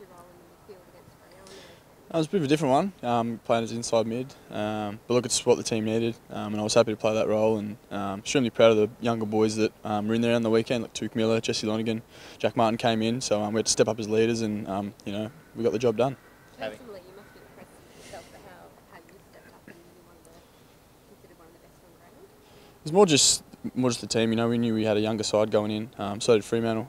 your role in the midfield against Freo on the weekend? It was a bit of a different one, playing as inside mid. But look, it's what the team needed, and I was happy to play that role. And extremely proud of the younger boys that were in there on the weekend, like Tuke Miller, Jesse Lonergan, Jack Martin came in. So we had to step up as leaders, and we got the job done. Personally, you must be impressed with yourself for how you stepped up and you're considered one of the best on ground. It was more just the team. We knew we had a younger side going in. So did Fremantle.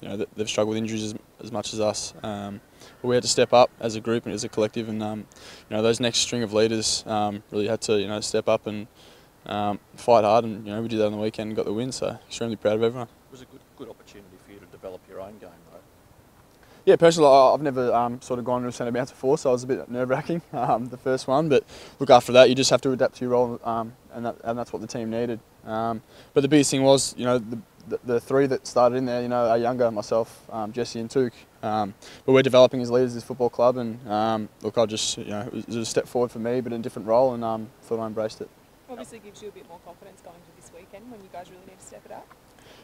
They've struggled with injuries as much as us. But we had to step up as a group and as a collective, and those next string of leaders really had to step up and fight hard, and we did that on the weekend and got the win. So extremely proud of everyone. It was a good opportunity for you to develop your own game, though. Yeah, personally, I've never sort of gone to a centre bounce before, so it was a bit nerve-wracking the first one. But look, after that, you just have to adapt to your role, and that's what the team needed. But the biggest thing was, the three that started in there, are younger, myself, Jesse and Tuke. But we're developing as leaders of this football club, and look, it was a step forward for me, but in a different role, and thought I embraced it. Obviously gives you a bit more confidence going to this weekend when you guys really need to step it up.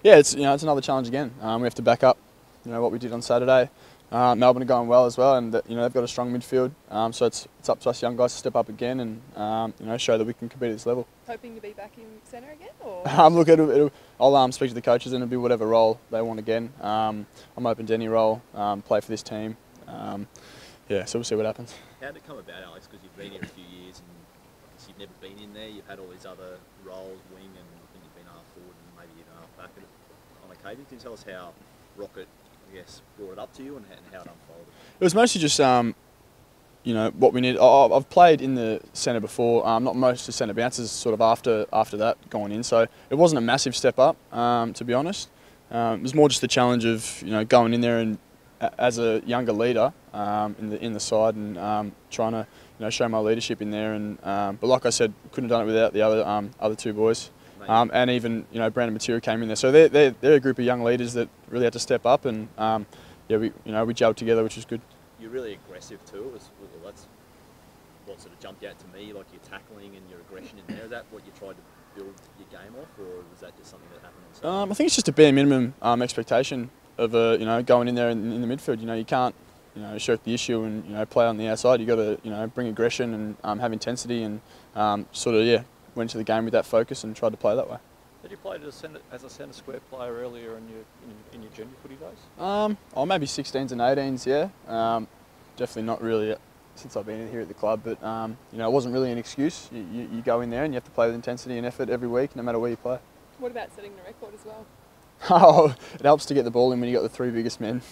Yeah, it's another challenge again. We have to back up, what we did on Saturday. Melbourne are going well as well, and they've got a strong midfield. So it's up to us young guys to step up again and show that we can compete at this level. Hoping to be back in centre again, or? Look, I'll speak to the coaches, and it'll be whatever role they want again. I'm open to any role, play for this team. So we'll see what happens. How did it come about, Alex? Because you've been here a few years and you've never been in there. You've had all these other roles, wing, and I think you've been half forward and maybe even half back on occasion. Can you tell us how Rocket, brought it up to you and how it unfolded? It was mostly just what we need. I've played in the centre before, not most of centre bounces sort of after that going in, so it wasn't a massive step up, to be honest. It was more just the challenge of going in there and as a younger leader in the side and trying to show my leadership in there. And but like I said, couldn't have done it without the other two boys. And even Brandon Matera came in there, so they're a group of young leaders that really had to step up, and we gelled together, which was good. You're really aggressive too. That's what sort of jumped out to me, like your tackling and your aggression in there. Is that what you tried to build your game off, or was that just something that happened on Saturday? I think it's just a bare minimum expectation of going in there in the midfield. You can't shirk the issue and play on the outside. You got to bring aggression and have intensity, and went to the game with that focus and tried to play that way. Did you play as a centre square player earlier in your junior footy days? Maybe 16s and 18s, yeah. Definitely not really since I've been here at the club, but it wasn't really an excuse. You go in there and you have to play with intensity and effort every week, no matter where you play. What about setting the record as well? Oh, it helps to get the ball in when you got the three biggest men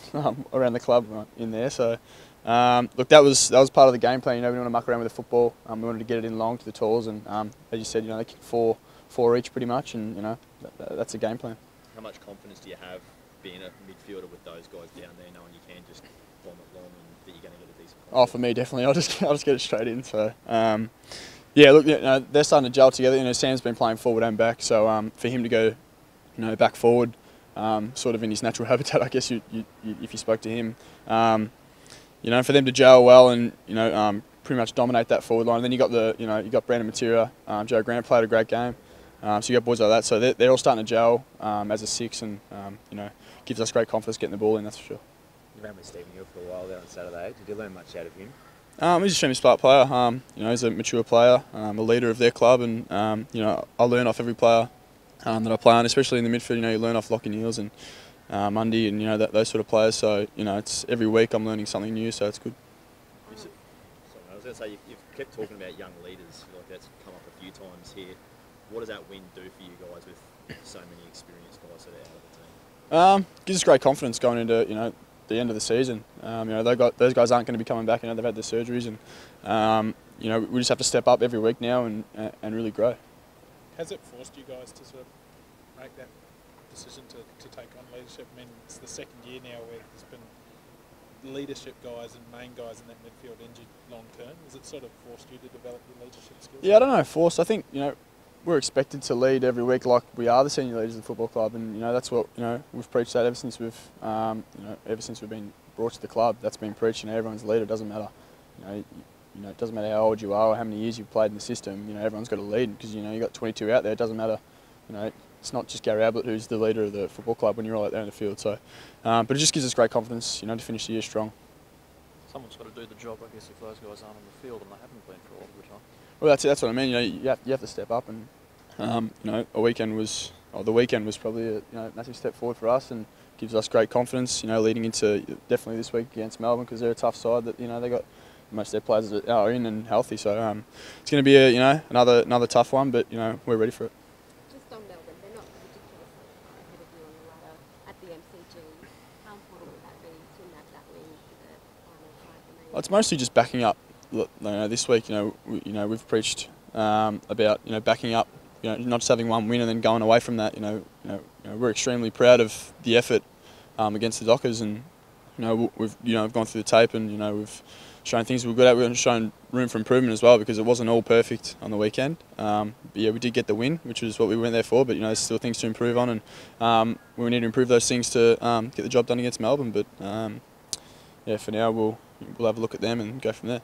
around the club in there. So, look, that was part of the game plan. We didn't want to muck around with the football. We wanted to get it in long to the talls, and as you said, they kick four each pretty much, and that's a game plan. How much confidence do you have being a midfielder with those guys down there, knowing you can just bomb it long and that you're going to get a decent? Oh, for me, definitely. I'll just get it straight in. So, look, they're starting to gel together. Sam's been playing forward and back, so for him to go, back forward, sort of in his natural habitat, I guess if you spoke to him, for them to gel well and pretty much dominate that forward line. And then you got Brandon Matera, Joe Grant played a great game. So you got boys like that. So they're all starting to gel as a six, and gives us great confidence getting the ball in. That's for sure. You ran with Stephen Hill for a while there on Saturday. Did you learn much out of him? He's a extremely smart player. He's a mature player, a leader of their club, and I learn off every player that I play on, especially in the midfield. You learn off Lockie Neals and Mundy and those sort of players. So it's every week I'm learning something new. So it's good. I was going to say you've kept talking about young leaders. Like that's come up a few times here. What does that win do for you guys with so many experienced guys that are out of the team? Gives us great confidence going into the end of the season. Those guys aren't going to be coming back. They've had their surgeries, and we just have to step up every week now and really grow. Has it forced you guys to sort of make that decision to take on leadership? I mean, it's the second year now where there's been leadership guys and main guys in that midfield injured long term. Has it sort of forced you to develop your leadership skills? Yeah, I don't know, forced. I think we're expected to lead every week like we are the senior leaders of the football club, and that's what we've preached that ever since we've been brought to the club. That's been preached. Everyone's a leader. It doesn't matter. It doesn't matter how old you are or how many years you've played in the system. Everyone's got to lead because you got 22 out there. It doesn't matter. It's not just Gary Ablett who's the leader of the football club when you're all out there in the field. So, but it just gives us great confidence. To finish the year strong. Someone's got to do the job, I guess, if those guys aren't on the field, and they haven't been for all of the time. Well, that's what I mean. You know, you have to step up, and you know, the weekend was probably a massive step forward for us, and gives us great confidence. You know, leading into definitely this week against Melbourne, because they're a tough side that they got most of their players are in and healthy. So it's going to be another tough one, but we're ready for it. Just on Melbourne, they're not ridiculously far ahead of you on the ladder at the MCG. How important would that be to nab that win for the final side? Well, it's mostly just backing up. Look, this week, we've preached about backing up. Not just having one win and then going away from that. We're extremely proud of the effort against the Dockers, and we've gone through the tape, and we've shown things we're good at. We've shown room for improvement as well, because it wasn't all perfect on the weekend. But yeah, we did get the win, which is what we went there for. But there's still things to improve on, and we need to improve those things to get the job done against Melbourne. But yeah, for now we'll have a look at them and go from there.